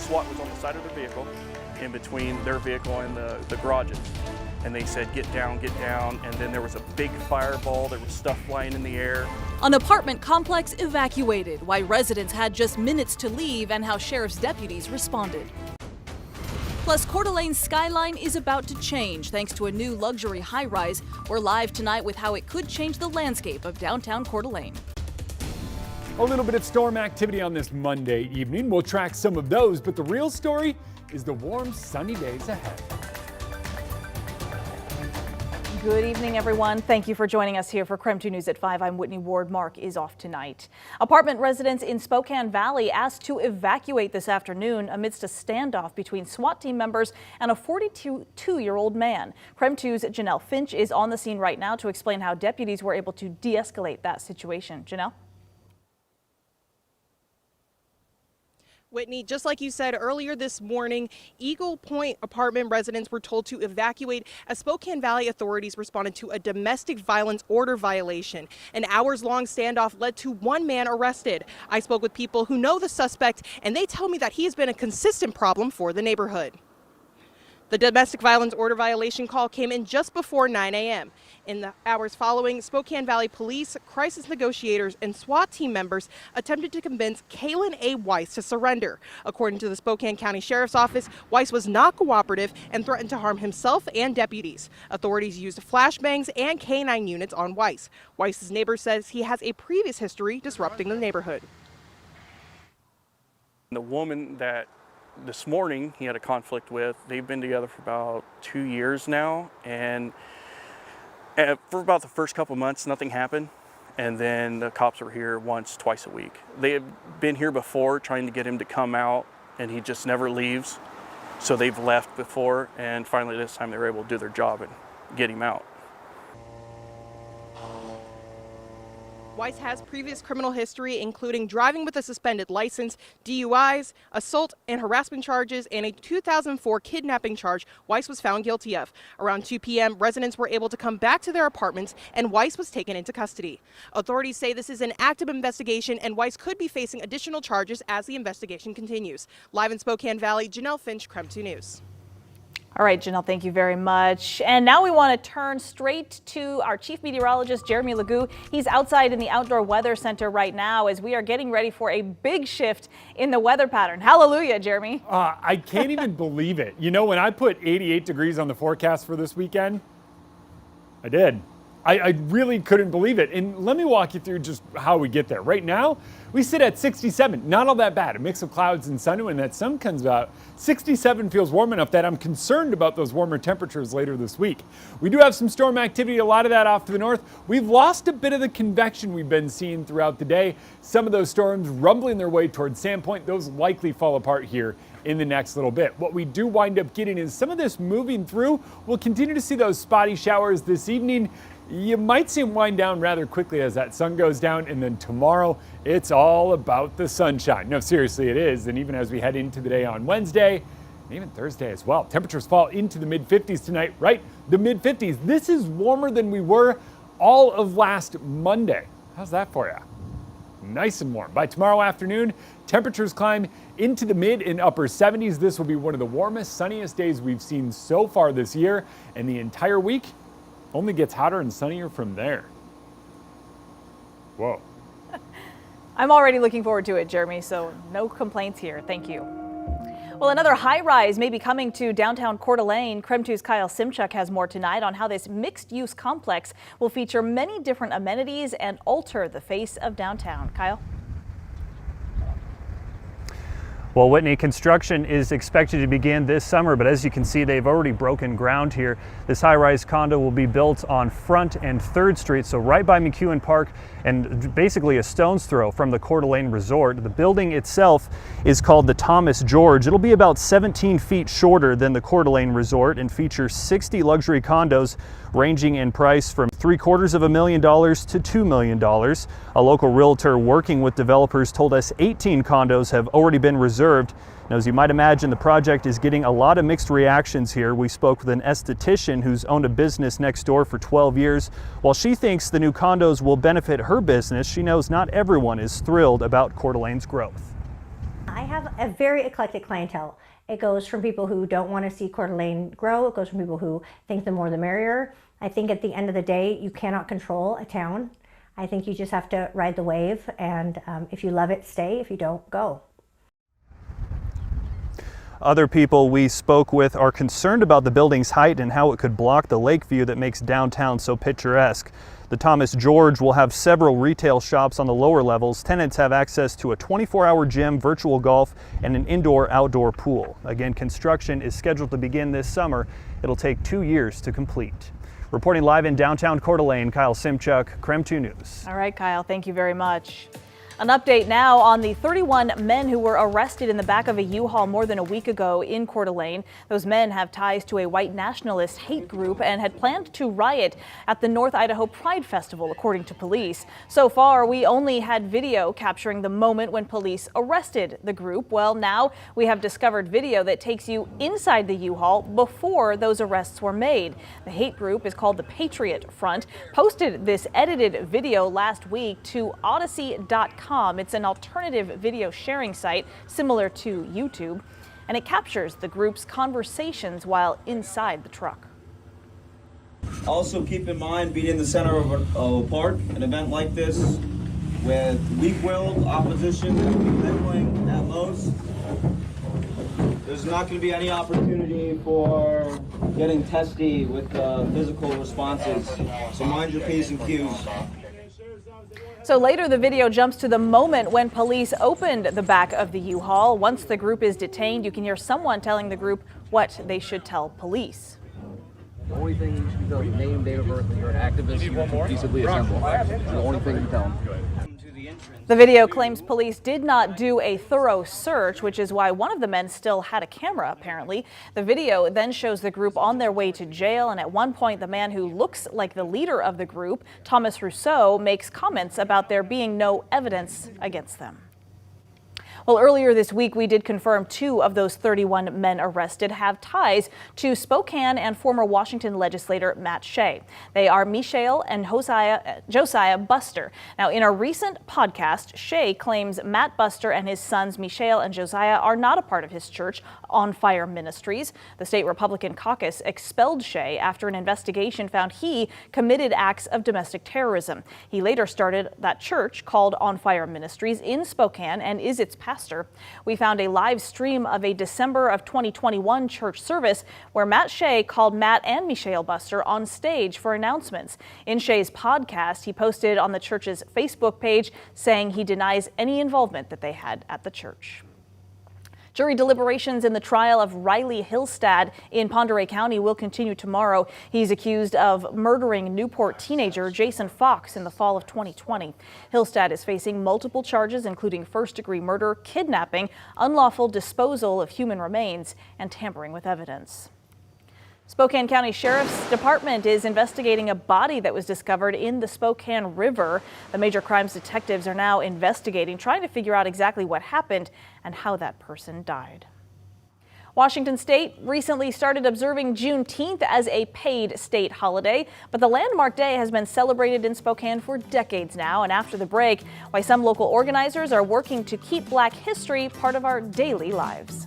SWAT was on the side of their vehicle, in between their vehicle and the garages. And they said, get down, and then there was a big fireball, there was stuff flying in the air. An apartment complex evacuated, why residents had just minutes to leave and how sheriff's deputies responded. Plus, Coeur d'Alene's skyline is about to change thanks to a new luxury high-rise. We're live tonight with how it could change the landscape of downtown Coeur d'Alene. A little bit of storm activity on this Monday evening. We'll track some of those, but the real story is the warm, sunny days ahead. Good evening, everyone. Thank you for joining us here for KREM 2 News at 5. I'm Whitney Ward. Mark is off tonight. Apartment residents in Spokane Valley asked to evacuate this afternoon amidst a standoff between SWAT team members and a 42-year-old man. KREM 2's Janelle Finch is on the scene right now to explain how deputies were able to de-escalate that situation. Janelle? Whitney, just like you said earlier this morning, Eagle Point apartment residents were told to evacuate as Spokane Valley authorities responded to a domestic violence order violation. An hours-long standoff led to one man arrested. I spoke with people who know the suspect, and they tell me that he has been a consistent problem for the neighborhood. The domestic violence order violation call came in just before 9 a.m. In the hours following, Spokane Valley police, crisis negotiators, and SWAT team members attempted to convince Kaylin A. Weiss to surrender. According to the Spokane County Sheriff's Office, Weiss was not cooperative and threatened to harm himself and deputies. Authorities used flashbangs and K-9 units on Weiss. Weiss's neighbor says he has a previous history disrupting the neighborhood. The woman that this morning he had a conflict with, they've been together for about 2 years now, and for about the first couple months nothing happened, and then the cops were here twice a week. They had been here before trying to get him to come out, and he just never leaves, so they've left before, and finally this time they were able to do their job and get him out. Weiss has previous criminal history, including driving with a suspended license, DUIs, assault and harassment charges, and a 2004 kidnapping charge Weiss was found guilty of. Around 2 p.m., residents were able to come back to their apartments, and Weiss was taken into custody. Authorities say this is an active investigation, and Weiss could be facing additional charges as the investigation continues. Live in Spokane Valley, Janelle Finch, KREM 2 News. All right, Janelle, thank you very much. And now we want to turn straight to our chief meteorologist, Jeremy Legoo. He's outside in the Outdoor Weather Center right now as we are getting ready for a big shift in the weather pattern. Hallelujah, Jeremy. I can't even believe it. You know, when I put 88 degrees on the forecast for this weekend, I did. I really couldn't believe it. And let me walk you through just how we get there. Right now, we sit at 67. Not all that bad. A mix of clouds and sun. When that sun comes out, 67 feels warm enough that I'm concerned about those warmer temperatures later this week. We do have some storm activity, a lot of that off to the north. We've lost a bit of the convection we've been seeing throughout the day. Some of those storms rumbling their way towards Sandpoint. Those likely fall apart here in the next little bit. What we do wind up getting is some of this moving through. We'll continue to see those spotty showers this evening. You might see them wind down rather quickly as that sun goes down, and then tomorrow it's all about the sunshine. No, seriously, it is. And even as we head into the day on Wednesday, and even Thursday as well, temperatures fall into the mid-50s tonight, right? The mid-50s. This is warmer than we were all of last Monday. How's that for you? Nice and warm. By tomorrow afternoon, temperatures climb into the mid and upper 70s. This will be one of the warmest, sunniest days we've seen so far this year, and the entire week only gets hotter and sunnier from there. Whoa. I'm already looking forward to it, Jeremy, so no complaints here. Thank you. Well, another high rise may be coming to downtown Coeur d'Alene. KREM 2's Kyle Simchuk has more tonight on how this mixed-use complex will feature many different amenities and alter the face of downtown. Kyle? Well, Whitney, construction is expected to begin this summer, but as you can see, they've already broken ground here. This high-rise condo will be built on Front and 3rd Street, so right by McEwen Park and basically a stone's throw from the Coeur d'Alene Resort. The building itself is called the Thomas George. It'll be about 17 feet shorter than the Coeur d'Alene Resort and features 60 luxury condos ranging in price from $750,000 to $2 million. A local realtor working with developers told us 18 condos have already been reserved. Now, as you might imagine, the project is getting a lot of mixed reactions here. We spoke with an esthetician who's owned a business next door for 12 years. While she thinks the new condos will benefit her business, she knows not everyone is thrilled about Coeur d'Alene's growth. I have have a very eclectic clientele. It goes from people who don't want to see Coeur d'Alene grow. It goes from people who think the more the merrier. I think at the end of the day, you cannot control a town. I think you just have to ride the wave, and if you love it, stay. If you don't, go. Other people we spoke with are concerned about the building's height and how it could block the lake view that makes downtown so picturesque. The Thomas George will have several retail shops on the lower levels. Tenants have access to a 24-hour gym, virtual golf, and an indoor-outdoor pool. Again, construction is scheduled to begin this summer. It'll take 2 years to complete. Reporting live in downtown Coeur d'Alene, Kyle Simchuk, KREM 2 News. All right, Kyle, thank you very much. An update now on the 31 men who were arrested in the back of a U-Haul more than a week ago in Coeur d'Alene. Those men have ties to a white nationalist hate group and had planned to riot at the North Idaho Pride Festival, according to police. So far, we only had video capturing the moment when police arrested the group. Well, now we have discovered video that takes you inside the U-Haul before those arrests were made. The hate group is called the Patriot Front, posted this edited video last week to Odyssey.com. It's an alternative video sharing site similar to YouTube, and it captures the group's conversations while inside the truck. Also keep in mind, being in the center of a park, an event like this, with weak-willed opposition that will be heckling at most, there's not going to be any opportunity for getting testy with physical responses. So mind your P's and Q's. So later, the video jumps to the moment when police opened the back of the U-Haul. Once the group is detained, you can hear someone telling the group what they should tell police. The only thing you should tell them is name, date of birth, and you're an activist, you can peaceably assemble. That's the only thing you tell them. The video claims police did not do a thorough search, which is why one of the men still had a camera, apparently. The video then shows the group on their way to jail, and at one point, the man who looks like the leader of the group, Thomas Rousseau, makes comments about there being no evidence against them. Well, earlier this week, we did confirm 2 of those 31 men arrested have ties to Spokane and former Washington legislator Matt Shea. They are Michelle and Josiah Buster. Now, in a recent podcast, Shea claims Matt Buster and his sons Michelle and Josiah are not a part of his church, On Fire Ministries. The state Republican caucus expelled Shea after an investigation found he committed acts of domestic terrorism. He later started that church called On Fire Ministries in Spokane and is its pastor. We found a live stream of a December of 2021 church service where Matt Shea called Matt and Michelle Buster on stage for announcements. In Shea's podcast, he posted on the church's Facebook page saying he denies any involvement that they had at the church. Jury deliberations in the trial of Riley Hillstad in Pend Oreille County will continue tomorrow. He's accused of murdering Newport teenager Jason Fox in the fall of 2020. Hillstad is facing multiple charges, including first-degree murder, kidnapping, unlawful disposal of human remains, and tampering with evidence. Spokane County Sheriff's Department is investigating a body that was discovered in the Spokane River. The major crimes detectives are now investigating, trying to figure out exactly what happened and how that person died. Washington State recently started observing Juneteenth as a paid state holiday, but the landmark day has been celebrated in Spokane for decades now. And after the break, why some local organizers are working to keep Black history part of our daily lives.